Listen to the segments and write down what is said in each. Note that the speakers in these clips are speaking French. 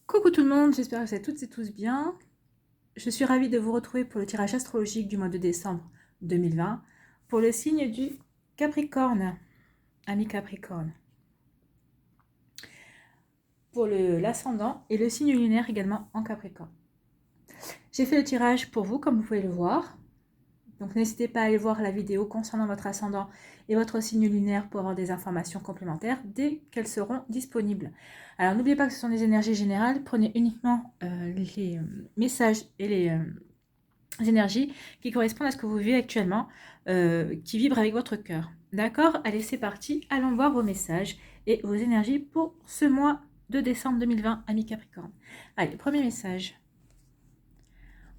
Coucou tout le monde, j'espère que vous allez toutes et tous bien. Je suis ravie de vous retrouver pour le tirage astrologique du mois de décembre 2020 pour le signe du Capricorne, ami Capricorne. Pour l'ascendant et le signe lunaire également en Capricorne. J'ai fait le tirage pour vous comme vous pouvez le voir. Donc n'hésitez pas à aller voir la vidéo concernant votre ascendant et votre signe lunaire pour avoir des informations complémentaires dès qu'elles seront disponibles. Alors n'oubliez pas que ce sont des énergies générales, prenez uniquement les messages et les énergies qui correspondent à ce que vous vivez actuellement, qui vibrent avec votre cœur. D'accord? Allez, c'est parti, allons voir vos messages et vos énergies pour ce mois de décembre 2020, ami Capricorne. Allez, premier message.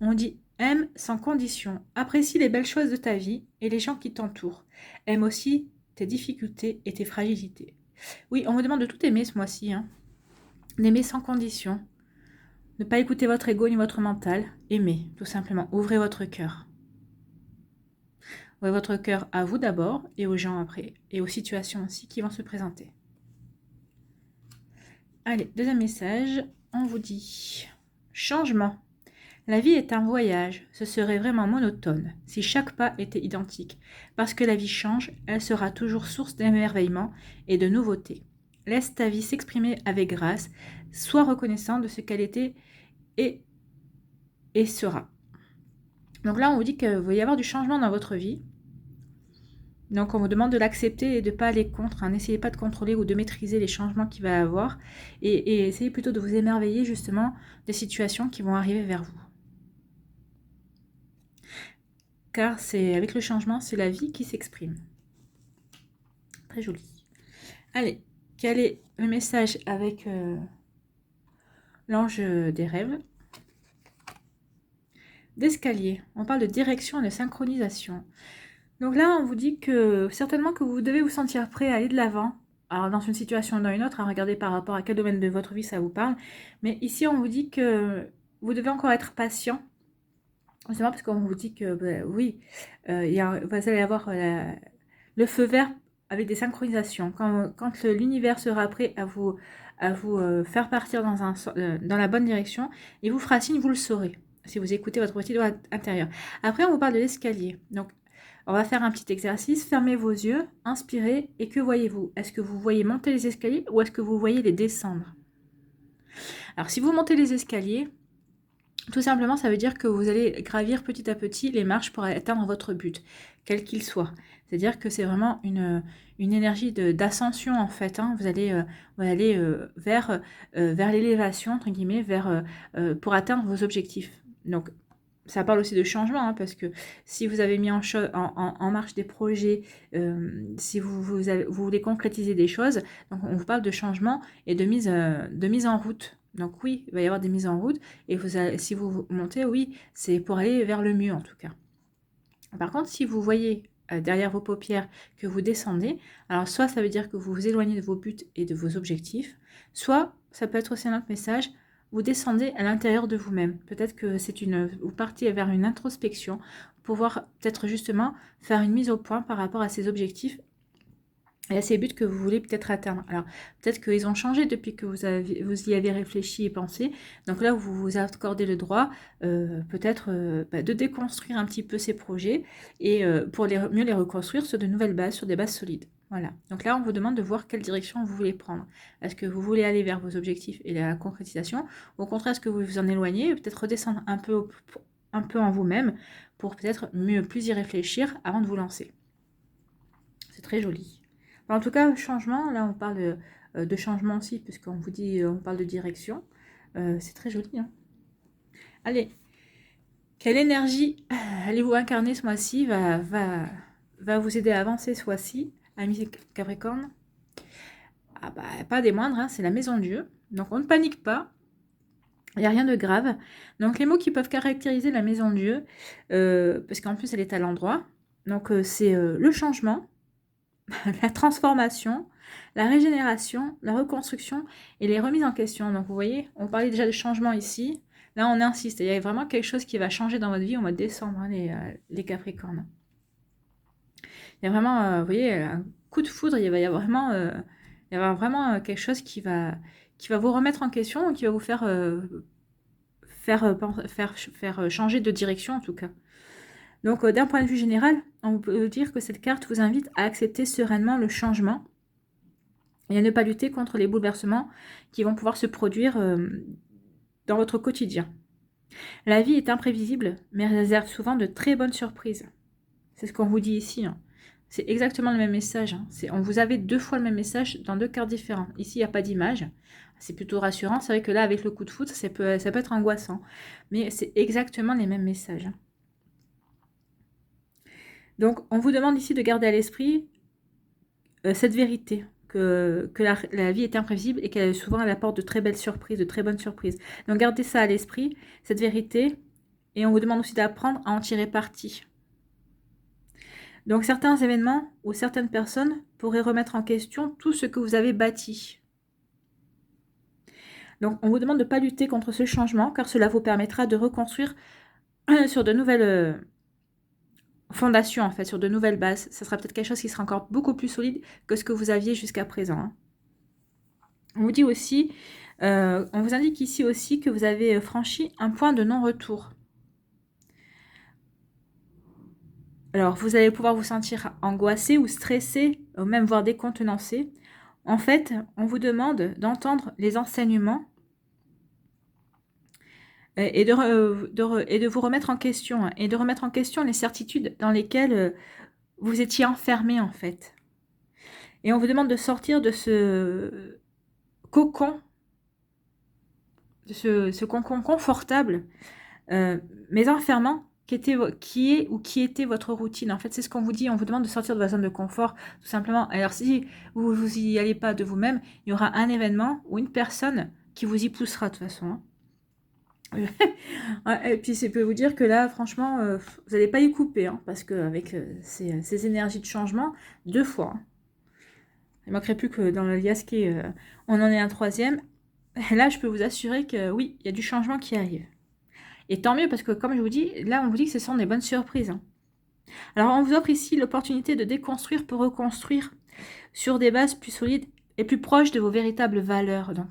On dit aime sans condition, apprécie les belles choses de ta vie et les gens qui t'entourent. Aime aussi tes difficultés et tes fragilités. Oui, on vous demande de tout aimer ce mois-ci, hein. D'aimer sans condition. Ne pas écouter votre ego ni votre mental. Aimez, tout simplement. Ouvrez votre cœur. Ouvrez votre cœur à vous d'abord et aux gens après. Et aux situations aussi qui vont se présenter. Allez, deuxième message. On vous dit changement. La vie est un voyage, ce serait vraiment monotone si chaque pas était identique. Parce que la vie change, elle sera toujours source d'émerveillement et de nouveautés. Laisse ta vie s'exprimer avec grâce, sois reconnaissant de ce qu'elle était et sera. Donc là, on vous dit qu'il va y avoir du changement dans votre vie. Donc on vous demande de l'accepter et de ne pas aller contre. N'essayez pas de contrôler ou de maîtriser les changements qu'il va y avoir. Et essayez plutôt de vous émerveiller justement des situations qui vont arriver vers vous. Car c'est avec le changement, c'est la vie qui s'exprime. Très joli. Allez, quel est le message avec l'ange des rêves? D'escalier. On parle de direction et de synchronisation. Donc là, on vous dit que certainement que vous devez vous sentir prêt à aller de l'avant. Alors dans une situation ou dans une autre, à regarder par rapport à quel domaine de votre vie ça vous parle. Mais ici, on vous dit que vous devez encore être patient. Justement parce qu'on vous dit que oui, vous allez avoir le feu vert avec des synchronisations. Quand l'univers sera prêt à vous faire partir dans la bonne direction, il vous fera signe, vous le saurez, si vous écoutez votre petit doigt intérieur. Après, on vous parle de l'escalier. Donc, on va faire un petit exercice. Fermez vos yeux, inspirez, et que voyez-vous? Est-ce que vous voyez monter les escaliers ou est-ce que vous voyez les descendre? Alors, si vous montez les escaliers, tout simplement, ça veut dire que vous allez gravir petit à petit les marches pour atteindre votre but, quel qu'il soit. C'est-à-dire que c'est vraiment une énergie d'ascension, en fait. Hein. Vous allez vers l'élévation, entre guillemets, pour atteindre vos objectifs. Donc, ça parle aussi de changement, hein, parce que si vous avez mis en marche des projets, si vous voulez concrétiser des choses, donc on vous parle de changement et de mise en route. Donc oui, il va y avoir des mises en route, et si vous montez, oui, c'est pour aller vers le mieux en tout cas. Par contre, si vous voyez derrière vos paupières que vous descendez, alors soit ça veut dire que vous vous éloignez de vos buts et de vos objectifs, soit ça peut être aussi un autre message, vous descendez à l'intérieur de vous-même. Peut-être que vous partez vers une introspection pour pouvoir peut-être justement faire une mise au point par rapport à ces objectifs et à ces buts que vous voulez peut-être atteindre. Alors, peut-être qu'ils ont changé depuis que vous y avez réfléchi et pensé. Donc là, vous vous accordez le droit peut-être de déconstruire un petit peu ces projets et pour mieux les reconstruire sur de nouvelles bases, sur des bases solides. Voilà. Donc là, on vous demande de voir quelle direction vous voulez prendre. Est-ce que vous voulez aller vers vos objectifs et la concrétisation, ou au contraire, est-ce que vous vous en éloignez et peut-être redescendre un peu en vous-même pour peut-être plus y réfléchir avant de vous lancer. C'est très joli. En tout cas, changement, là on parle de changement aussi, puisqu'on vous dit, on parle de direction. C'est très joli. Hein. Allez, quelle énergie allez-vous incarner ce mois-ci va vous aider à avancer ce mois-ci, amis Capricorne? Ah bah, pas des moindres, hein, c'est la maison de Dieu. Donc on ne panique pas, il n'y a rien de grave. Donc les mots qui peuvent caractériser la maison de Dieu, parce qu'en plus elle est à l'endroit, donc c'est le changement, la transformation, la régénération, la reconstruction et les remises en question. Donc vous voyez, on parlait déjà de changement ici. Là, on insiste. Il y a vraiment quelque chose qui va changer dans votre vie au mois de décembre, hein, les Capricornes. Il y a vraiment, vous voyez, un coup de foudre. Il va y avoir vraiment quelque chose qui va qui va vous remettre en question, qui va vous faire, changer de direction en tout cas. Donc d'un point de vue général, on peut dire que cette carte vous invite à accepter sereinement le changement et à ne pas lutter contre les bouleversements qui vont pouvoir se produire dans votre quotidien. La vie est imprévisible, mais réserve souvent de très bonnes surprises. C'est ce qu'on vous dit ici. Hein. C'est exactement le même message. Hein. Vous avez 2 fois le même message dans 2 cartes différentes. Ici, il n'y a pas d'image. C'est plutôt rassurant. C'est vrai que là, avec le coup de foudre, ça peut être angoissant. Mais c'est exactement les mêmes messages. Hein. Donc, on vous demande ici de garder à l'esprit cette vérité, que la vie est imprévisible et qu'elle souvent elle apporte de très belles surprises, de très bonnes surprises. Donc, gardez ça à l'esprit, cette vérité. Et on vous demande aussi d'apprendre à en tirer parti. Donc certains événements ou certaines personnes pourraient remettre en question tout ce que vous avez bâti. Donc on vous demande de ne pas lutter contre ce changement car cela vous permettra de reconstruire sur de nouvelles fondations, en fait, sur de nouvelles bases. Ça sera peut-être quelque chose qui sera encore beaucoup plus solide que ce que vous aviez jusqu'à présent. Hein. On vous dit aussi, on vous indique ici aussi que vous avez franchi un point de non-retour. Alors, vous allez pouvoir vous sentir angoissé ou stressé, ou même voire décontenancé. En fait, on vous demande d'entendre les enseignements et de vous remettre en question, hein, et de remettre en question les certitudes dans lesquelles vous étiez enfermé, en fait. Et on vous demande de sortir de ce cocon, de ce cocon confortable, mais enfermant, qui était votre routine. En fait, c'est ce qu'on vous dit. On vous demande de sortir de votre zone de confort, tout simplement. Alors, si vous n'y allez pas de vous-même, il y aura un événement ou une personne qui vous y poussera de toute façon. Hein. Et puis, ça peut vous dire que là, franchement, vous n'allez pas y couper, hein, parce qu'avec ces énergies de changement, 2 fois. Hein. Il ne manquerait plus que dans le liasquet, on en ait un 3e. Là, je peux vous assurer que oui, il y a du changement qui arrive. Et tant mieux, parce que comme je vous dis, là, on vous dit que ce sont des bonnes surprises. Hein. Alors, on vous offre ici l'opportunité de déconstruire pour reconstruire sur des bases plus solides et plus proches de vos véritables valeurs. Donc,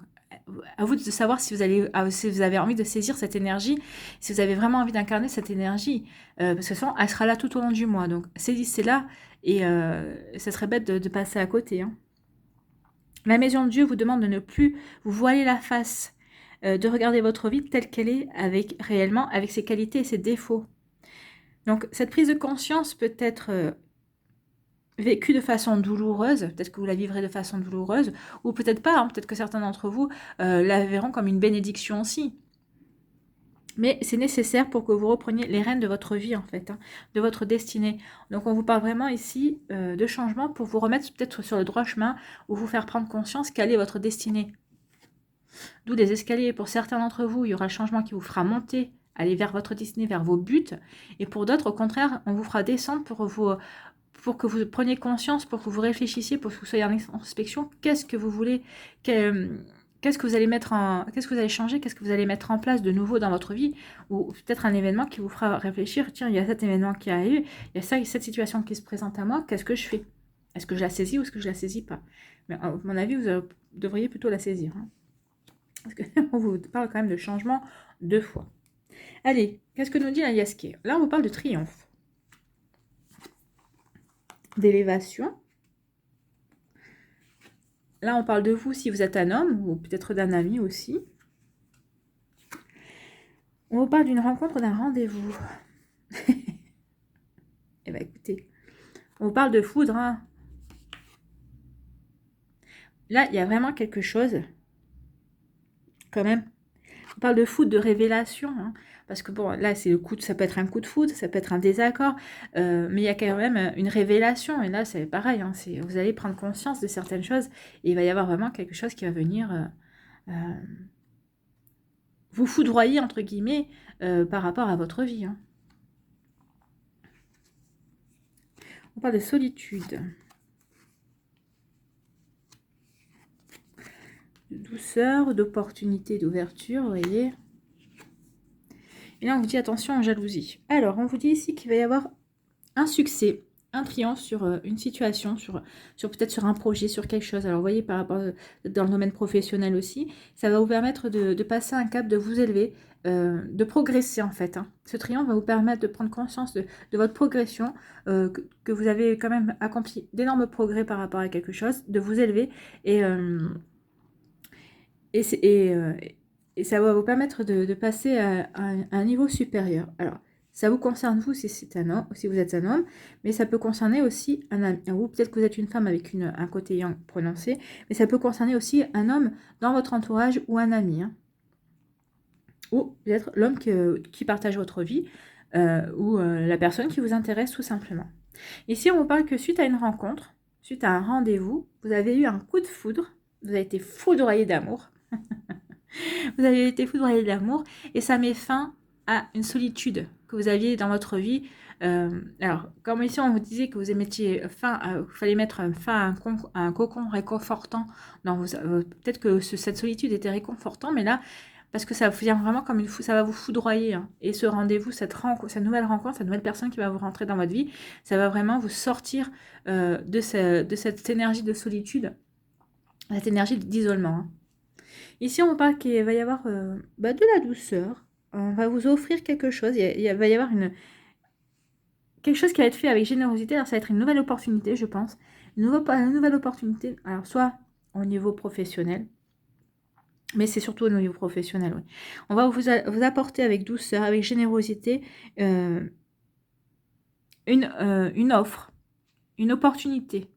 à vous de savoir si vous avez envie de saisir cette énergie, si vous avez vraiment envie d'incarner cette énergie. Parce que de toute façon, elle sera là tout au long du mois. Donc, saisissez-la et ça serait bête de passer à côté. Hein. La maison de Dieu vous demande de ne plus vous voiler la face, de regarder votre vie telle qu'elle est, réellement, avec ses qualités et ses défauts. Donc, cette prise de conscience peut être vécue de façon douloureuse, peut-être que vous la vivrez de façon douloureuse, ou peut-être pas, hein, peut-être que certains d'entre vous la verront comme une bénédiction aussi. Mais c'est nécessaire pour que vous repreniez les rênes de votre vie, en fait, hein, de votre destinée. Donc, on vous parle vraiment ici de changement pour vous remettre peut-être sur le droit chemin ou vous faire prendre conscience quelle est votre destinée. D'où les escaliers. Pour certains d'entre vous, il y aura le changement qui vous fera monter, aller vers votre destinée, vers vos buts. Et pour d'autres, au contraire, on vous fera descendre pour que vous preniez conscience, pour que vous réfléchissiez, pour que vous soyez en introspection. Qu'est-ce que vous voulez Qu'est-ce que vous allez changer? Qu'est-ce que vous allez mettre en place de nouveau dans votre vie? Ou peut-être un événement qui vous fera réfléchir. Tiens, il y a cet événement qui arrive, il y a cette situation qui se présente à moi. Qu'est-ce que je fais? Est-ce que je la saisis ou est-ce que je la saisis pas? Mais à mon avis, vous devriez plutôt la saisir. Hein. Parce qu'on vous parle quand même de changement 2 fois. Allez, qu'est-ce que nous dit la liasquet? Là, on vous parle de triomphe. D'élévation. Là, on parle de vous si vous êtes un homme, ou peut-être d'un ami aussi. On vous parle d'une rencontre, d'un rendez-vous. Eh bien, écoutez, on vous parle de foudre. Hein. Là, il y a vraiment quelque chose, quand même. On parle de foudre, de révélation. Hein. Parce que bon, là, c'est ça peut être un coup de foudre, ça peut être un désaccord, mais il y a quand même une révélation. Et là, c'est pareil, hein, vous allez prendre conscience de certaines choses, et il va y avoir vraiment quelque chose qui va venir vous foudroyer, entre guillemets, par rapport à votre vie. Hein. On parle de solitude, de douceur, d'opportunité, d'ouverture, vous voyez. Et là, on vous dit attention en jalousie. Alors, on vous dit ici qu'il va y avoir un succès un triomphe sur une situation, sur peut-être sur un projet, sur quelque chose. Alors, vous voyez, par rapport dans le domaine professionnel aussi, ça va vous permettre de passer un cap, de vous élever, de progresser en fait. Hein. Ce triomphe va vous permettre de prendre conscience de votre progression, que vous avez quand même accompli d'énormes progrès par rapport à quelque chose, de vous élever et, et, c'est- et, euh, et ça va vous permettre de passer à un niveau supérieur. Alors, ça vous concerne vous si c'est un homme, si vous êtes un homme, mais ça peut concerner aussi un homme. Vous, peut-être que vous êtes une femme avec un côté yang prononcé, mais ça peut concerner aussi un homme dans votre entourage ou un ami. Hein. Ou peut-être l'homme qui partage votre vie ou la personne qui vous intéresse tout simplement. Ici, on vous parle que suite à une rencontre, suite à un rendez-vous, vous avez eu un coup de foudre, vous avez été foudroyé d'amour. Vous avez été foudroyé d'amour et ça met fin à une solitude que vous aviez dans votre vie. Alors, comme ici on vous disait que vous mettiez fin, il fallait mettre fin à un cocon réconfortant. Peut-être que cette solitude était réconfortante, mais là, parce que ça vient vraiment comme ça va vous foudroyer. Hein. Et ce rendez-vous, cette nouvelle rencontre, cette nouvelle personne qui va vous rentrer dans votre vie, ça va vraiment vous sortir de cette énergie de solitude, cette énergie d'isolement. Hein. Ici, on parle qu'il va y avoir de la douceur. On va vous offrir quelque chose. Va y avoir quelque chose qui va être fait avec générosité. Alors, ça va être une nouvelle opportunité, je pense. Une nouvelle opportunité. Alors, soit au niveau professionnel, mais c'est surtout au niveau professionnel. Oui. On va vous apporter avec douceur, avec générosité, une offre, une opportunité,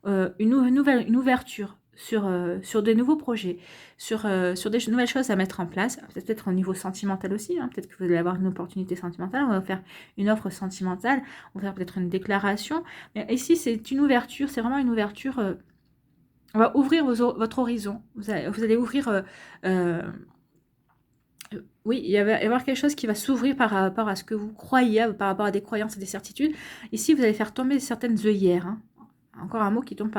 une ouverture sur des nouveaux projets, sur des nouvelles choses à mettre en place, peut-être au niveau sentimental aussi, hein, peut-être que vous allez avoir une opportunité sentimentale, on va vous faire une offre sentimentale, on va faire peut-être une déclaration, mais ici c'est une ouverture, c'est vraiment une ouverture, on va ouvrir votre horizon, vous allez ouvrir... oui, il va y avoir quelque chose qui va s'ouvrir par rapport à ce que vous croyez, par rapport à des croyances et des certitudes. Ici, vous allez faire tomber certaines œillères. Hein. Encore un mot qui tombe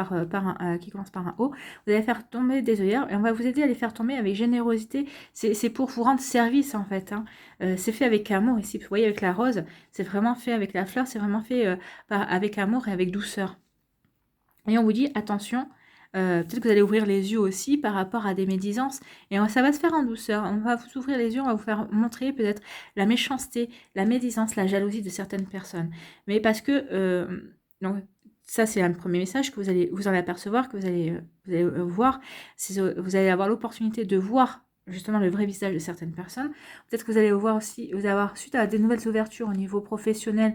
qui commence par un O. Vous allez faire tomber des œillères et on va vous aider à les faire tomber avec générosité. C'est pour vous rendre service en fait. Hein. C'est fait avec amour. Ici, vous voyez avec la rose, c'est vraiment fait avec la fleur, c'est vraiment fait avec amour et avec douceur. Et on vous dit attention. Peut-être que vous allez ouvrir les yeux aussi par rapport à des médisances. Et ça va se faire en douceur. On va vous ouvrir les yeux, on va vous faire montrer peut-être la méchanceté, la médisance, la jalousie de certaines personnes. Mais parce que... donc, ça, c'est un premier message que vous allez vous en apercevoir, que vous allez voir. Vous allez avoir l'opportunité de voir justement le vrai visage de certaines personnes. Peut-être que vous allez voir aussi, vous allez avoir, suite à des nouvelles ouvertures au niveau professionnel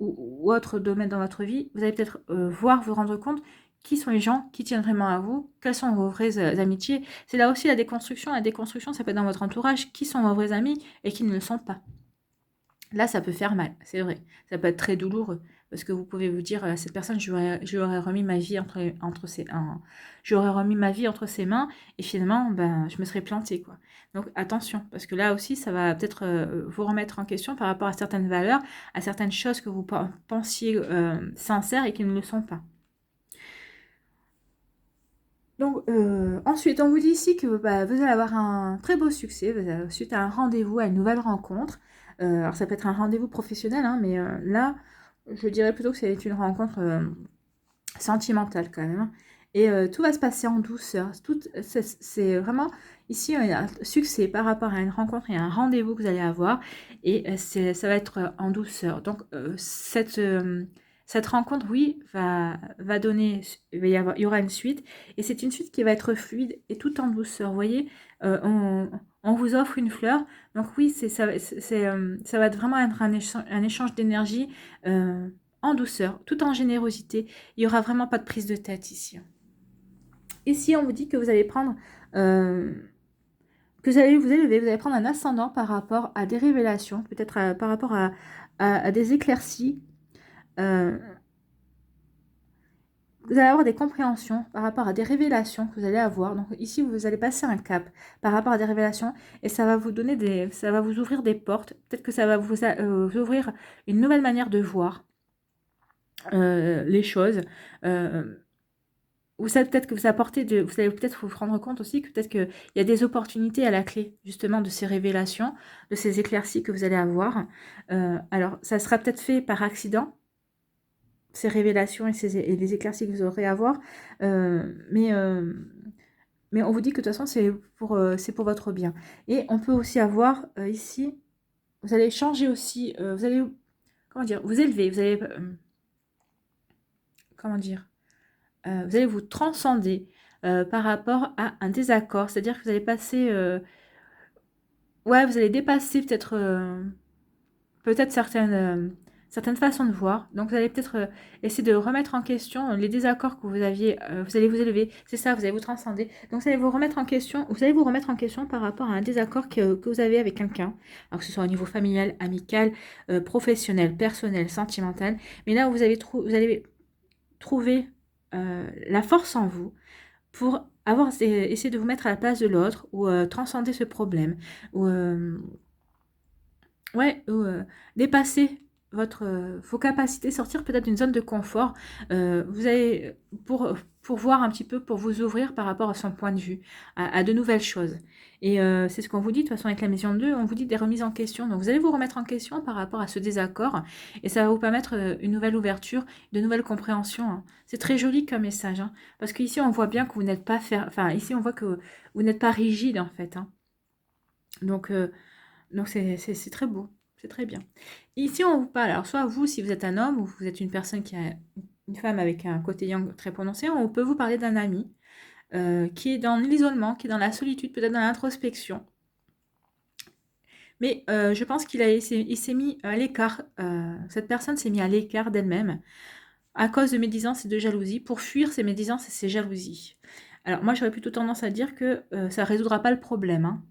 ou autre domaine dans votre vie, vous allez peut-être voir, vous rendre compte qui sont les gens qui tiennent vraiment à vous, quelles sont vos vraies amitiés. C'est là aussi la déconstruction. La déconstruction, ça peut être dans votre entourage, qui sont vos vrais amis et qui ne le sont pas. Là, ça peut faire mal, c'est vrai. Ça peut être très douloureux. Parce que vous pouvez vous dire, cette personne, je lui aurais remis ma vie entre ses mains, et finalement, je me serais plantée, quoi. Donc attention, parce que là aussi, ça va peut-être vous remettre en question par rapport à certaines valeurs, à certaines choses que vous pensiez sincères et qui ne le sont pas. Donc, ensuite, on vous dit ici que vous allez avoir un très beau succès suite à un rendez-vous, à une nouvelle rencontre. Alors, ça peut être un rendez-vous professionnel, hein, mais là, je dirais plutôt que c'est une rencontre sentimentale quand même. Hein. Et tout va se passer en douceur. C'est vraiment ici un succès par rapport à une rencontre et à un rendez-vous que vous allez avoir. Et ça va être en douceur. Donc, cette rencontre, oui, va donner, il y aura une suite, et c'est une suite qui va être fluide et tout en douceur. Vous voyez, on vous offre une fleur, donc oui, ça va vraiment être un échange d'énergie en douceur, tout en générosité. Il n'y aura vraiment pas de prise de tête ici. Ici, on vous dit que vous allez prendre... que vous allez vous élever, vous allez prendre un ascendant par rapport à des révélations, peut-être par rapport à des éclaircies. Vous allez avoir des compréhensions par rapport à des révélations que vous allez avoir. Donc ici, vous allez passer un cap par rapport à des révélations et ça va vous donner ça va vous ouvrir des portes. Peut-être que ça va vous ouvrir une nouvelle manière de voir les choses. Vous savez peut-être que vous allez peut-être vous rendre compte aussi que peut-être qu'il y a des opportunités à la clé justement de ces révélations, de ces éclaircies que vous allez avoir. Alors, ça sera peut-être fait par accident. ces révélations et les éclaircies que vous aurez à avoir. Mais on vous dit que de toute façon, c'est pour votre bien. Et on peut aussi avoir ici, vous allez changer aussi, vous allez, comment dire, vous élever, vous allez, comment dire, vous allez vous transcender par rapport à un désaccord. C'est-à-dire que vous allez passer, ouais, vous allez dépasser peut-être certaines façons de voir. Donc vous allez peut-être essayer de remettre en question les désaccords que vous aviez. Vous allez vous élever, c'est ça, vous allez vous transcender. Donc vous allez vous remettre en question, par rapport à un désaccord que vous avez avec quelqu'un. Alors que ce soit au niveau familial, amical, professionnel, personnel, sentimental. Mais là, vous allez trouver la force en vous pour essayer de vous mettre à la place de l'autre ou transcender ce problème. Ou ouais, ou dépasser vos capacités, sortir peut-être d'une zone de confort. Vous allez, pour voir un petit peu, pour vous ouvrir par rapport à son point de vue, à de nouvelles choses. Et c'est ce qu'on vous dit, de toute façon, avec la maison 2, on vous dit des remises en question. Donc, vous allez vous remettre en question par rapport à ce désaccord. Et ça va vous permettre une nouvelle ouverture, de nouvelles compréhensions, hein. C'est très joli comme message, hein, parce qu'ici, on voit bien que vous n'êtes pas enfin, ici, on voit que vous n'êtes pas rigide, en fait, hein. Donc, c'est très beau, c'est très bien. Ici, on vous parle, alors soit vous, si vous êtes un homme, ou vous êtes une personne qui a une femme avec un côté yang très prononcé, on peut vous parler d'un ami qui est dans l'isolement, qui est dans la solitude, peut-être dans l'introspection. Mais je pense il s'est mis à l'écart, cette personne s'est mis à l'écart d'elle-même à cause de médisance et de jalousie, pour fuir ces médisances et ces jalousies. Alors moi, j'aurais plutôt tendance à dire que ça ne résoudra pas le problème, hein.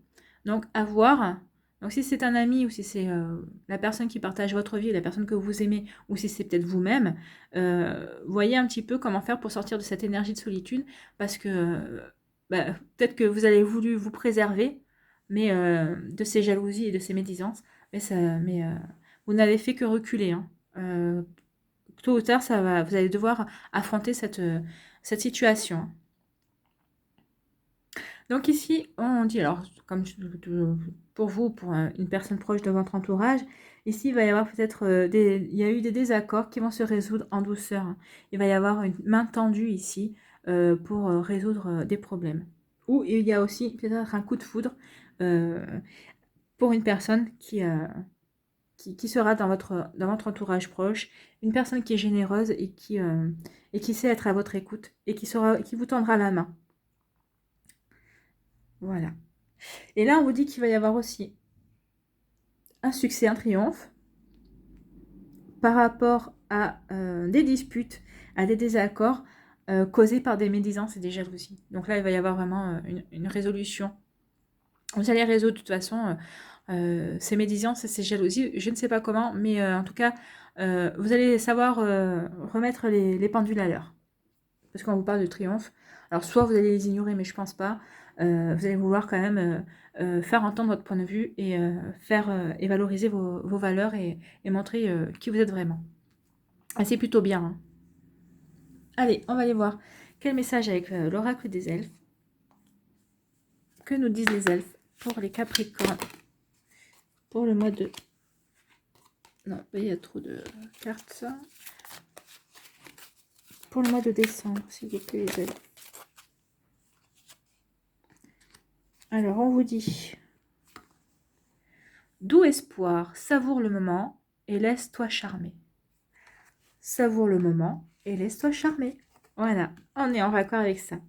Donc, à voir. Donc, si c'est un ami ou si c'est la personne qui partage votre vie, la personne que vous aimez, ou si c'est peut-être vous-même, voyez un petit peu comment faire pour sortir de cette énergie de solitude, parce que peut-être que vous avez voulu vous préserver, mais de ces jalousies et de ces médisances, mais vous n'avez fait que reculer, hein. Tôt ou tard, vous allez devoir affronter cette situation. Donc ici, on dit, alors, comme pour vous, pour une personne proche de votre entourage, ici, il va y avoir peut-être il y a eu des désaccords qui vont se résoudre en douceur, hein. Il va y avoir une main tendue ici pour résoudre des problèmes. Ou il y a aussi peut-être un coup de foudre pour une personne qui sera dans votre entourage proche, une personne qui est généreuse et qui sait être à votre écoute et qui vous tendra la main. Voilà. Et là, on vous dit qu'il va y avoir aussi un succès, un triomphe par rapport à des disputes, à des désaccords causés par des médisances et des jalousies. Donc là, il va y avoir vraiment une résolution. Vous allez résoudre de toute façon ces médisances et ces jalousies. Je ne sais pas comment, mais en tout cas, vous allez savoir remettre les pendules à l'heure. Parce qu'on vous parle de triomphe. Alors, soit vous allez les ignorer, mais je pense pas. Vous allez vouloir quand même faire entendre votre point de vue et faire et valoriser vos valeurs et montrer qui vous êtes vraiment. Ah, c'est plutôt bien, hein. Allez, on va aller voir quel message avec l'oracle des elfes. Que nous disent les elfes pour les Capricornes pour le mois de... Non, il y a trop de cartes, ça. Pour le mois de décembre, s'il vous plaît, les elfes. Alors, on vous dit... Doux espoir, savoure le moment et laisse-toi charmer. Savoure le moment et laisse-toi charmer. Voilà, on est en raccord avec ça.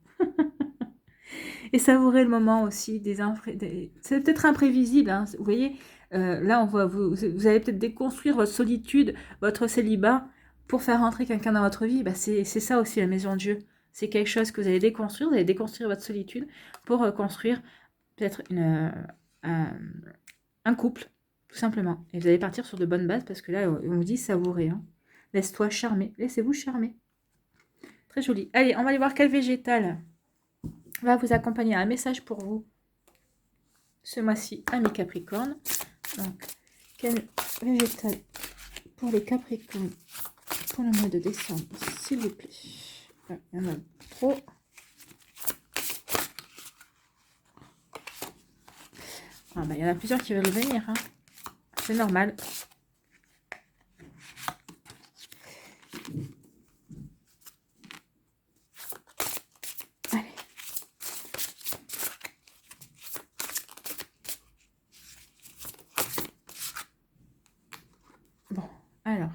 Et savourer le moment aussi, c'est peut-être imprévisible, hein. Vous voyez, là, on voit, vous allez peut-être déconstruire votre solitude, votre célibat, pour faire rentrer quelqu'un dans votre vie. Bah, c'est ça aussi la maison de Dieu. C'est quelque chose que vous allez déconstruire, vous allez déconstruire votre solitude pour construire peut-être un couple, tout simplement. Et vous allez partir sur de bonnes bases, parce que là, on vous dit savourer, hein. Laisse-toi charmer, laissez-vous charmer. Très joli. Allez, on va aller voir quel végétal va vous accompagner. Un message pour vous ce mois-ci, amis Capricorne. Donc, quel végétal pour les Capricornes pour le mois de décembre, s'il vous plaît. Il y en a trop. Ah bah, il y en a plusieurs qui veulent venir, hein. C'est normal. Alors.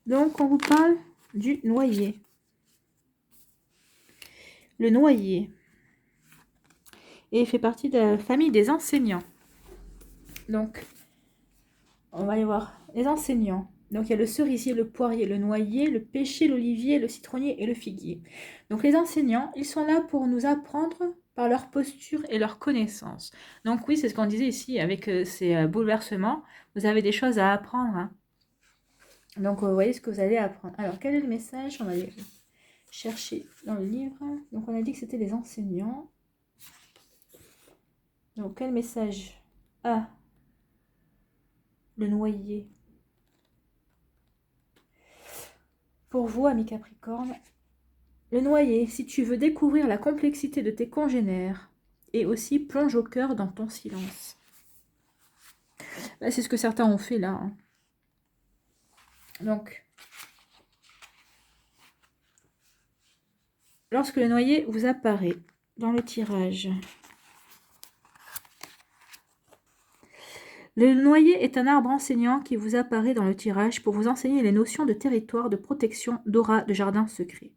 Donc, on vous parle du noyer. Le noyer. Et il fait partie de la famille des enseignants. Donc, on va aller voir les enseignants. Donc, il y a le cerisier, le poirier, le noyer, le pêcher, l'olivier, le citronnier et le figuier. Donc, les enseignants, ils sont là pour nous apprendre par leur posture et leur connaissance. Donc, oui, c'est ce qu'on disait ici avec ces bouleversements. Vous avez des choses à apprendre. Hein. Donc, vous voyez ce que vous allez apprendre. Alors, quel est le message? On va aller chercher dans le livre. Donc, on a dit que c'était les enseignants. Donc, quel message? Ah, le noyer. Pour vous, amis Capricorne, le noyer, si tu veux découvrir la complexité de tes congénères, et aussi plonge au cœur dans ton silence. Là, c'est ce que certains ont fait là. Hein. Donc, lorsque le noyer vous apparaît dans le tirage, le noyer est un arbre enseignant qui vous apparaît dans le tirage pour vous enseigner les notions de territoire, de protection, d'aura, de jardin secret.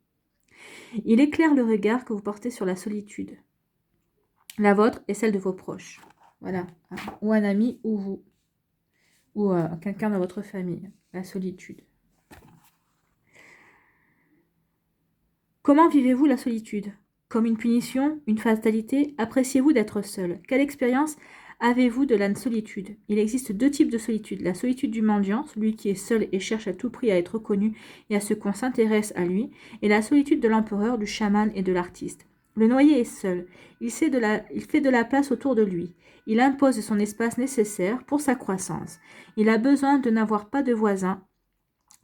Il éclaire le regard que vous portez sur la solitude, la vôtre et celle de vos proches. Voilà, ou un ami ou vous, ou quelqu'un dans votre famille, la solitude. Comment vivez-vous la solitude? Comme une punition, une fatalité? Appréciez-vous d'être seul? Quelle expérience avez-vous de la solitude? Il existe deux types de solitude. La solitude du mendiant, celui qui est seul et cherche à tout prix à être reconnu et à ce qu'on s'intéresse à lui, et la solitude de l'empereur, du chaman et de l'artiste. Le noyer est seul. Il fait de la place autour de lui. Il impose son espace nécessaire pour sa croissance. Il a besoin de n'avoir pas de voisins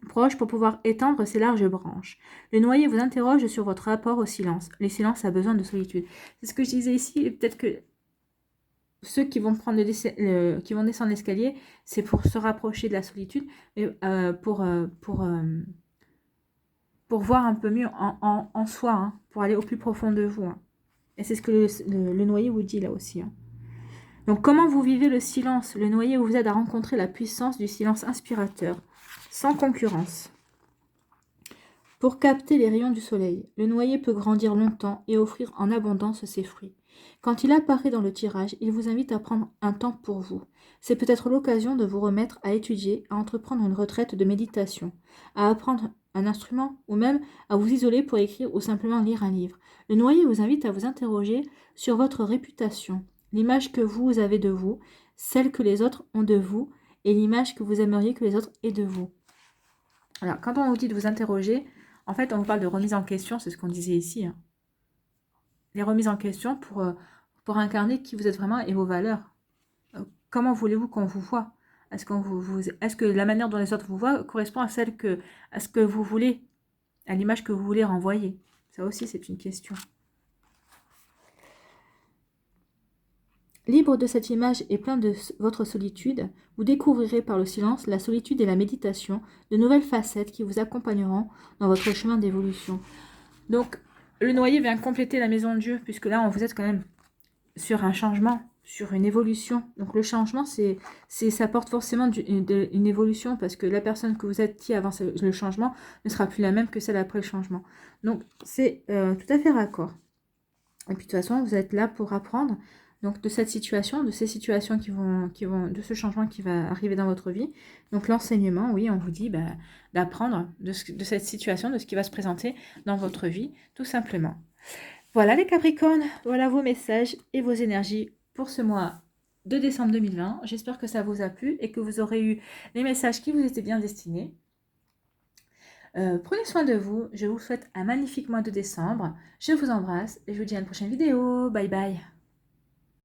proche pour pouvoir étendre ses larges branches. Le noyer vous interroge sur votre rapport au silence. Le silence a besoin de solitude. C'est ce que je disais ici, et peut-être que ceux qui vont qui vont descendre l'escalier, c'est pour se rapprocher de la solitude, mais pour voir un peu mieux en soi, hein, pour aller au plus profond de vous. Hein. Et c'est ce que le noyer vous dit là aussi. Hein. Donc, comment vous vivez le silence? Le noyer vous aide à rencontrer la puissance du silence inspirateur, sans concurrence. Pour capter les rayons du soleil, le noyer peut grandir longtemps et offrir en abondance ses fruits. Quand il apparaît dans le tirage, il vous invite à prendre un temps pour vous. C'est peut-être l'occasion de vous remettre à étudier, à entreprendre une retraite de méditation, à apprendre un instrument ou même à vous isoler pour écrire ou simplement lire un livre. Le noyer vous invite à vous interroger sur votre réputation, l'image que vous avez de vous, celle que les autres ont de vous et l'image que vous aimeriez que les autres aient de vous. Alors, quand on vous dit de vous interroger, en fait, on vous parle de remise en question, c'est ce qu'on disait ici. Hein. Les remises en question pour incarner qui vous êtes vraiment et vos valeurs. Comment voulez-vous qu'on vous voit? Est-ce que la manière dont les autres vous voient correspond à ce que vous voulez, à l'image que vous voulez renvoyer? Ça aussi, c'est une question. Libre de cette image et plein de votre solitude, vous découvrirez par le silence, la solitude et la méditation, de nouvelles facettes qui vous accompagneront dans votre chemin d'évolution. Donc, le noyer vient compléter la maison de Dieu, puisque là, vous êtes quand même sur un changement, sur une évolution. Donc, le changement, ça porte forcément une évolution, parce que la personne que vous êtes avant le changement ne sera plus la même que celle après le changement. Donc, c'est tout à fait raccord. Et puis, de toute façon, vous êtes là pour apprendre. Donc, de cette situation, de ces situations de ce changement qui va arriver dans votre vie. Donc, l'enseignement, oui, on vous dit d'apprendre de cette situation, de ce qui va se présenter dans votre vie, tout simplement. Voilà les Capricornes, voilà vos messages et vos énergies pour ce mois de décembre 2020. J'espère que ça vous a plu et que vous aurez eu les messages qui vous étaient bien destinés. Prenez soin de vous, je vous souhaite un magnifique mois de décembre. Je vous embrasse et je vous dis à une prochaine vidéo. Bye bye.